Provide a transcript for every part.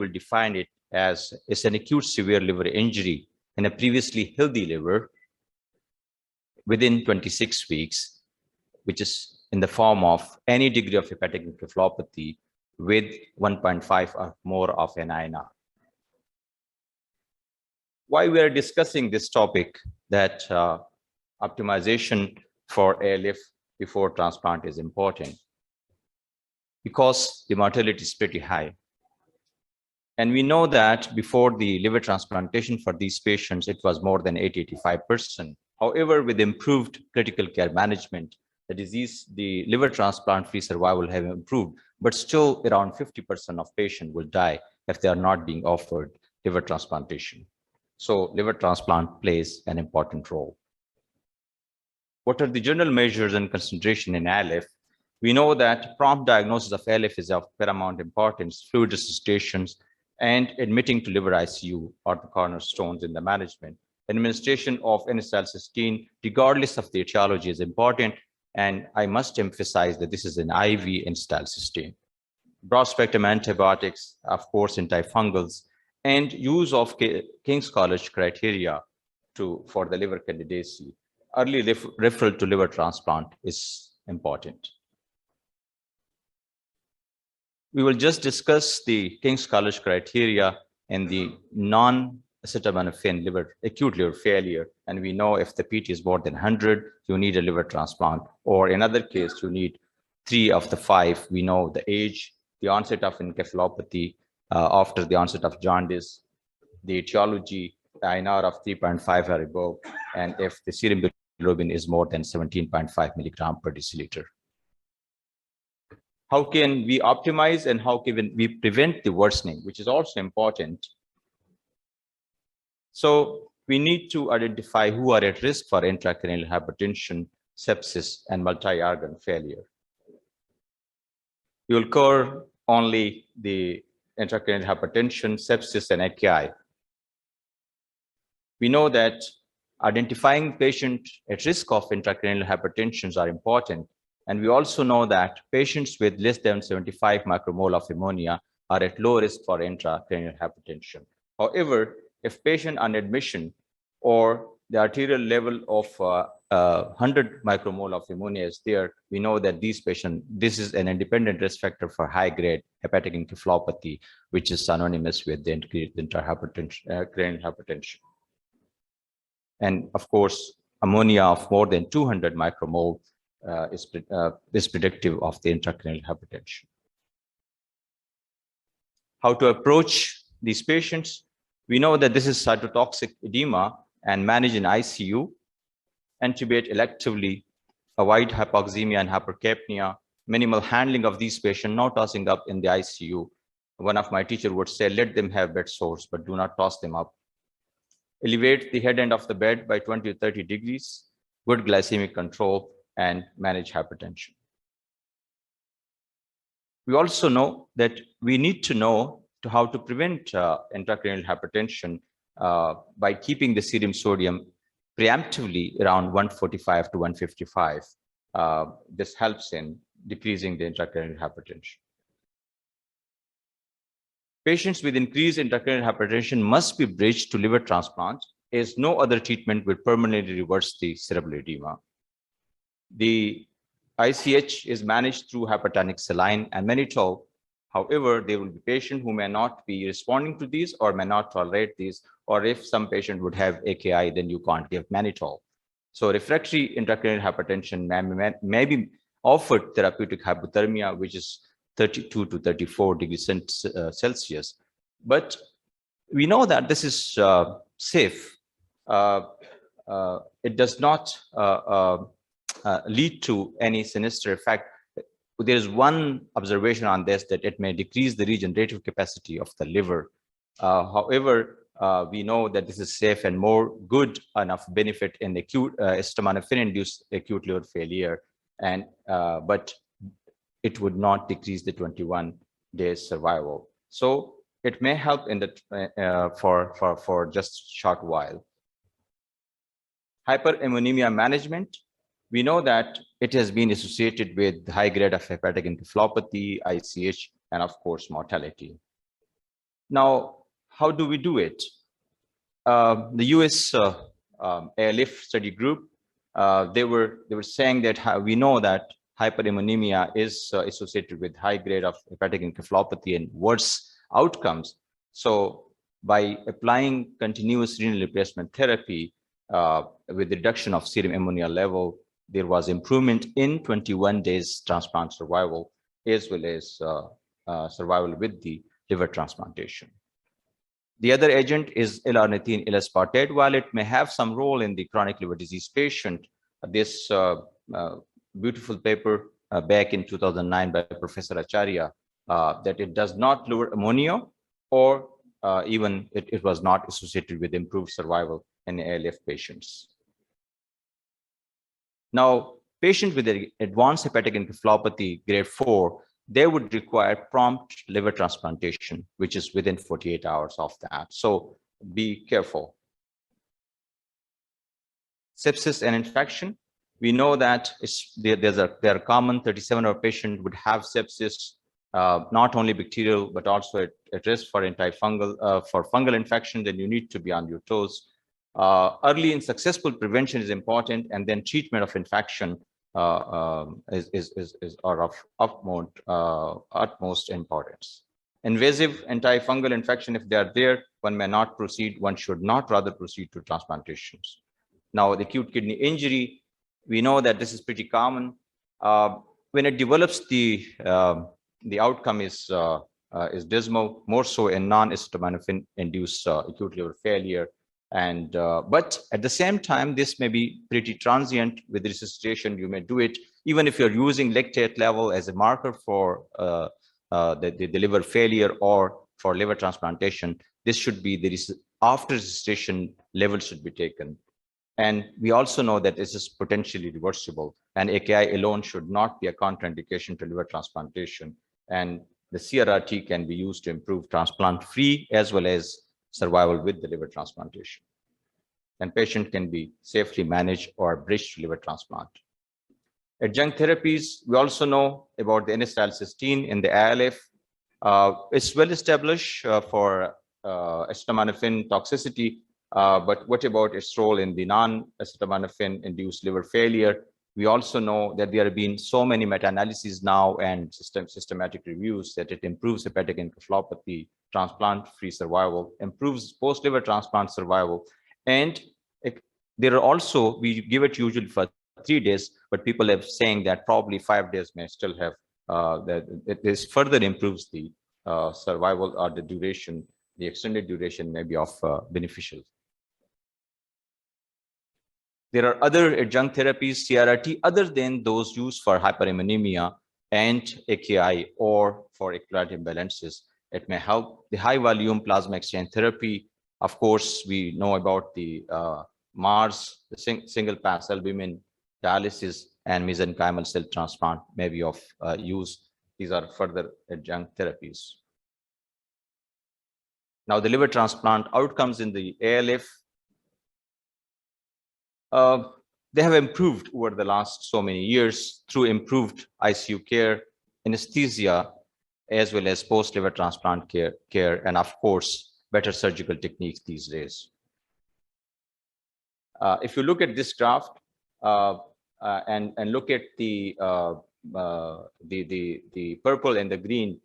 will define it as it's an acute severe liver injury in a previously healthy liver within 26 weeks, which is in the form of any degree of hepatic encephalopathy with 1.5 or more of an INR. Why we are discussing this topic, that optimization for ALF before transplant is important, because the mortality is pretty high. And we know that before the liver transplantation for these patients, it was more than 80-85%. However, with improved critical care management, the liver transplant-free survival have improved, but still around 50% of patients will die if they are not being offered liver transplantation. So liver transplant plays an important role. What are the general measures and consideration in ALF? We know that prompt diagnosis of ALF is of paramount importance. Fluid resuscitations and admitting to liver ICU are the cornerstones in the management. Administration of N-acetylcysteine, regardless of the etiology, is important. And I must emphasize that this is an IV N-acetylcysteine. Broad spectrum antibiotics, of course, antifungals, and use of King's College criteria for the liver candidacy. Early referral to liver transplant is important. We will just discuss the King's College criteria and the non-acetaminophen acute liver failure. And we know if the PT is more than 100, you need a liver transplant, or in other case, you need 3 of the 5. We know the age, the onset of encephalopathy, after the onset of jaundice, the etiology, the INR of 3.5 or above, and if the serum bilirubin is more than 17.5 milligram per deciliter. How can we optimize and how can we prevent the worsening, which is also important? So we need to identify who are at risk for intracranial hypertension, sepsis, and multi-organ failure. We will cover only the intracranial hypertension, sepsis, and AKI. We know that identifying patients at risk of intracranial hypertension are important. And we also know that patients with less than 75 micromole of ammonia are at low risk for intracranial hypertension. However, if patient on admission or the arterial level of 100 micromole of ammonia is there, we know that these patients, this is an independent risk factor for high-grade hepatic encephalopathy, which is synonymous with the intracranial hypertension. And of course, ammonia of more than 200 micromole is predictive of the intracranial hypertension. How to approach these patients? We know that this is cytotoxic edema and manage in ICU, intubate electively, avoid hypoxemia and hypercapnia, minimal handling of these patients, not tossing up in the ICU. One of my teachers would say, let them have bed sores, but do not toss them up. Elevate the head end of the bed by 20 to 30 degrees, good glycemic control, and manage hypertension. We also know that we need to know how to prevent intracranial hypertension by keeping the serum sodium preemptively around 145 to 155. This helps in decreasing the intracranial hypertension. Patients with increased intracranial hypertension must be bridged to liver transplant, as no other treatment will permanently reverse the cerebral edema. The ICH is managed through hypertonic saline and mannitol. However, there will be patients who may not be responding to these or may not tolerate these, or if some patient would have AKI, then you can't give mannitol. So refractory intracranial hypertension may be offered therapeutic hypothermia, which is 32 to 34 degrees Celsius. But we know that this is safe. It does not lead to any sinister effect. There is one observation on this, that it may decrease the regenerative capacity of the liver. However, we know that this is safe and more good enough benefit in acute acetaminophen-induced acute liver failure, and but it would not decrease the 21 days survival. So it may help in the for just short while. Hyperammonemia management. We know that it has been associated with high grade of hepatic encephalopathy, ICH, and of course, mortality. Now, how do we do it? The US ALF study group, they were saying that we know that hyperammonemia is associated with high grade of hepatic encephalopathy and worse outcomes. So by applying continuous renal replacement therapy with reduction of serum ammonia level, there was improvement in 21 days transplant survival, as well as survival with the liver transplantation. The other agent is L-ornithine L-aspartate. While it may have some role in the chronic liver disease patient, this beautiful paper back in 2009 by Professor Acharya, that it does not lower ammonia, or even it was not associated with improved survival in ALF patients. Now, patients with advanced hepatic encephalopathy grade 4, they would require prompt liver transplantation, which is within 48 hours of that. So be careful. Sepsis and infection. We know that there are common 37 of patients would have sepsis, not only bacterial, but also at risk for antifungal, for fungal infection. Then you need to be on your toes. Early and successful prevention is important, and then treatment of infection is of utmost importance. Invasive antifungal infection, if they are there, one may not proceed. One should not rather proceed to transplantations. Now, the acute kidney injury, we know that this is pretty common. When it develops, the outcome is dismal, more so in non-acetaminophen induced acute liver failure. And but at the same time, this may be pretty transient. With resuscitation, you may do it even if you're using lactate level as a marker for the liver failure or for liver transplantation. This should be after resuscitation, levels should be taken. And we also know that this is potentially reversible, and AKI alone should not be a contraindication to liver transplantation. And the CRRT can be used to improve transplant-free as well as survival with the liver transplantation. And patient can be safely managed or bridged to liver transplant. Adjunct therapies, we also know about the N-acetylcysteine in the ALF. It's well established for acetaminophen toxicity, but what about its role in the non-acetaminophen induced liver failure? We also know that there have been so many meta-analyses now and systematic reviews that it improves hepatic encephalopathy, transplant-free survival, improves post-liver transplant survival. And there are also, we give it usually for 3 days, but people have saying that probably 5 days may still have, this further improves the survival or the duration, the extended duration may be of beneficial. There are other adjunct therapies, CRRT, other than those used for hyperammonemia and AKI or for electrolyte imbalances. It may help. The high volume plasma exchange therapy. Of course, we know about the MARS, the single pass albumin dialysis, and mesenchymal cell transplant may be of use. These are further adjunct therapies. Now, the liver transplant outcomes in the ALF, they have improved over the last so many years through improved ICU care, anesthesia, as well as post-liver transplant care, and of course, better surgical techniques these days. If you look at this graph and look at the purple and the green,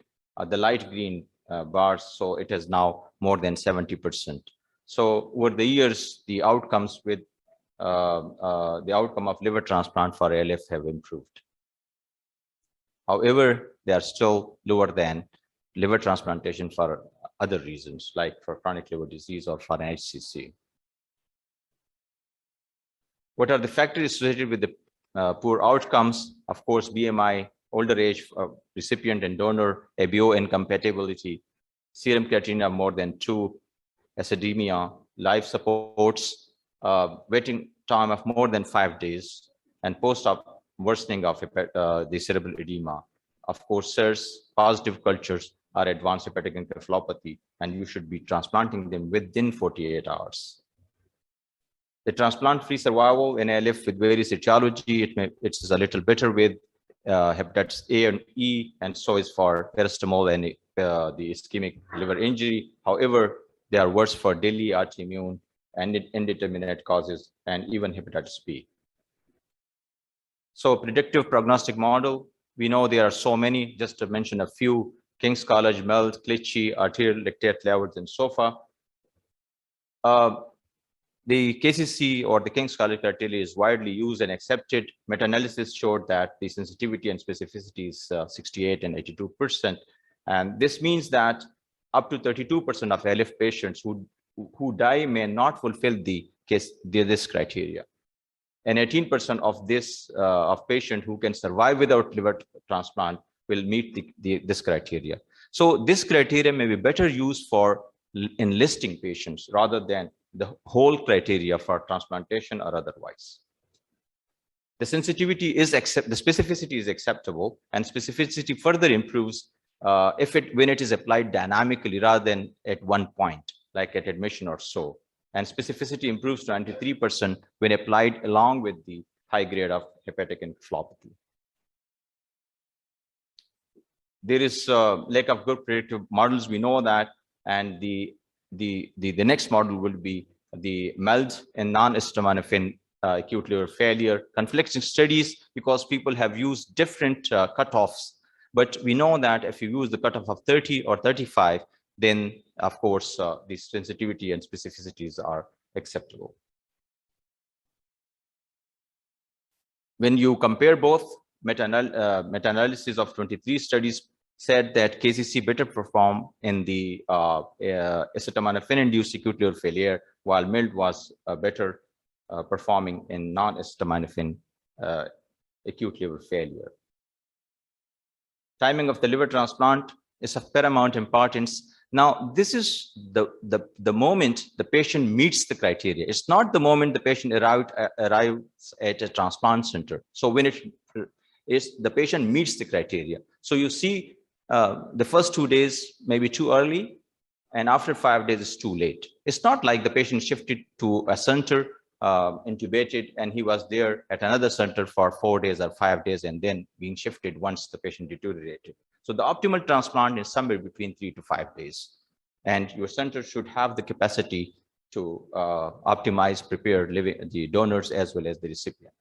the light green bars, so it is now more than 70%. So over the years, the outcomes with the outcome of liver transplant for ALF have improved. However, they are still lower than liver transplantation for other reasons, like for chronic liver disease or for an HCC. What are the factors associated with the poor outcomes? Of course, BMI, older age of recipient and donor, ABO incompatibility, serum creatinine of more than 2, acidemia, life supports, waiting time of more than 5 days, and post-op worsening of the cerebral edema. Of course, SIRS positive cultures are advanced hepatic encephalopathy, and you should be transplanting them within 48 hours. The transplant-free survival in ALF with various etiology, it's a little better with hepatitis A and E, and so is for paracetamol and the ischemic liver injury. However, they are worse for daily autoimmune and indeterminate causes and even hepatitis B. So predictive prognostic model, we know there are so many, just to mention a few: King's College, MELD, Clichy, arterial lactate levels, and SOFA. The KCC or the King's College criteria is widely used and accepted. Meta-analysis showed that the sensitivity and specificity is 68 and 82%. And this means that up to 32% of ALF patients who die may not fulfill this criteria. And 18% of of patients who can survive without liver transplant will meet this criteria. So this criteria may be better used for enlisting patients rather than the whole criteria for transplantation or otherwise. The sensitivity is the specificity is acceptable, and specificity further improves when it is applied dynamically rather than at one point, like at admission or so. And specificity improves to 93% when applied along with the high grade of hepatic encephalopathy. There is a lack of good predictive models, we know that, and the next model will be the MELD and non-acetaminophen acute liver failure. Conflicting studies because people have used different cutoffs, but we know that if you use the cutoff of 30 or 35, then of course the sensitivity and specificities are acceptable. When you compare both, meta-analysis of 23 studies said that KCC better perform in the acetaminophen-induced acute liver failure, while MELD was better performing in non-acetaminophen acute liver failure. Timing of the liver transplant is of paramount importance. Now, this is the moment the patient meets the criteria. It's not the moment the patient arrives at a transplant center. So when the patient meets the criteria. So you see the first 2 days may be too early, and after 5 days it's too late. It's not like the patient shifted to a center, intubated, and he was there at another center for 4 days or 5 days and then being shifted once the patient deteriorated. So the optimal transplant is somewhere between 3 to 5 days. And your center should have the capacity to optimize, prepare the donors as well as the recipient.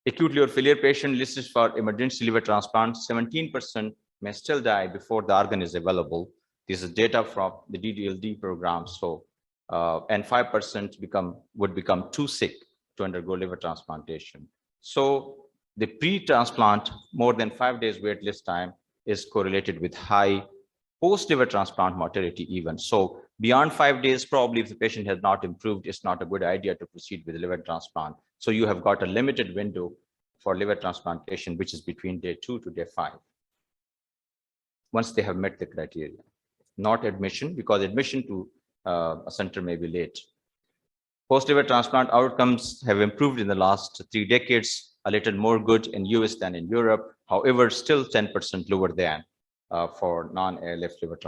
Acute liver failure patient listed for emergency liver transplant, 17% may still die before the organ is available. This is data from the DDLD program. So, and 5% would become too sick to undergo liver transplantation. So the pre-transplant, more than 5 days wait list time is correlated with high post-liver transplant mortality even. So beyond 5 days, probably if the patient has not improved, it's not a good idea to proceed with liver transplant. So you have got a limited window for liver transplantation, which is between day 2 to day 5. Once they have met the criteria, not admission, because admission to a center may be late. Post-liver transplant outcomes have improved in the last 3 decades, a little more good in US than in Europe. However, still 10% lower than for non-ALF liver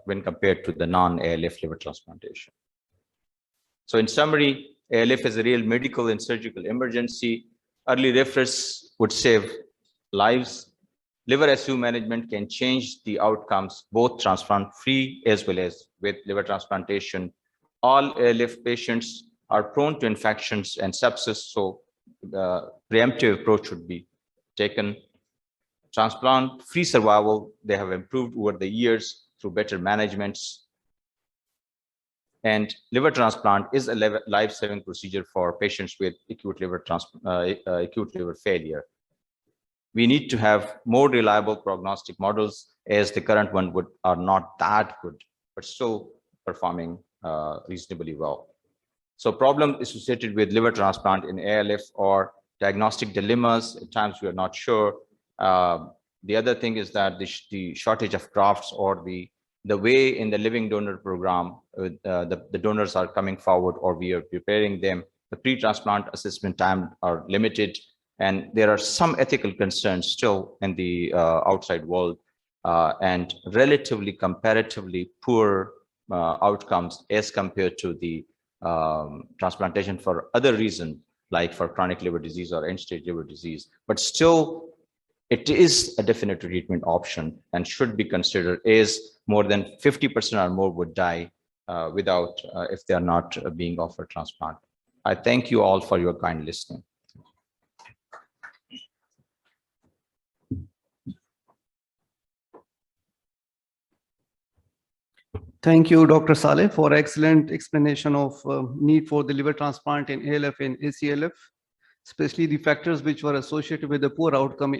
when compared to the non-ALF liver transplantation. So in summary, ALF is a real medical and surgical emergency. Early reference would save lives. Liver SU management can change the outcomes, both transplant-free as well as with liver transplantation. All ALF patients are prone to infections and sepsis, so preemptive approach should be taken. Transplant-free survival, they have improved over the years through better managements. And liver transplant is a life-saving procedure for patients with acute liver failure. We need to have more reliable prognostic models, as the current one are not that good, but still performing reasonably well. So problem associated with liver transplant in ALF or diagnostic dilemmas, at times we are not sure. The other thing is that the shortage of grafts, or the way in the living donor program, the donors are coming forward or we are preparing them, the pre-transplant assessment time are limited, and there are some ethical concerns still in the outside world, and relatively comparatively poor outcomes as compared to the transplantation for other reasons, like for chronic liver disease or end-stage liver disease. But still, it is a definite treatment option and should be considered, as more than 50% or more would die without if they are not being offered transplant. I thank you all for your kind listening. Thank you, Dr. Salih, for excellent explanation of need for the liver transplant in ALF and ACLF, especially the factors which were associated with the poor outcome in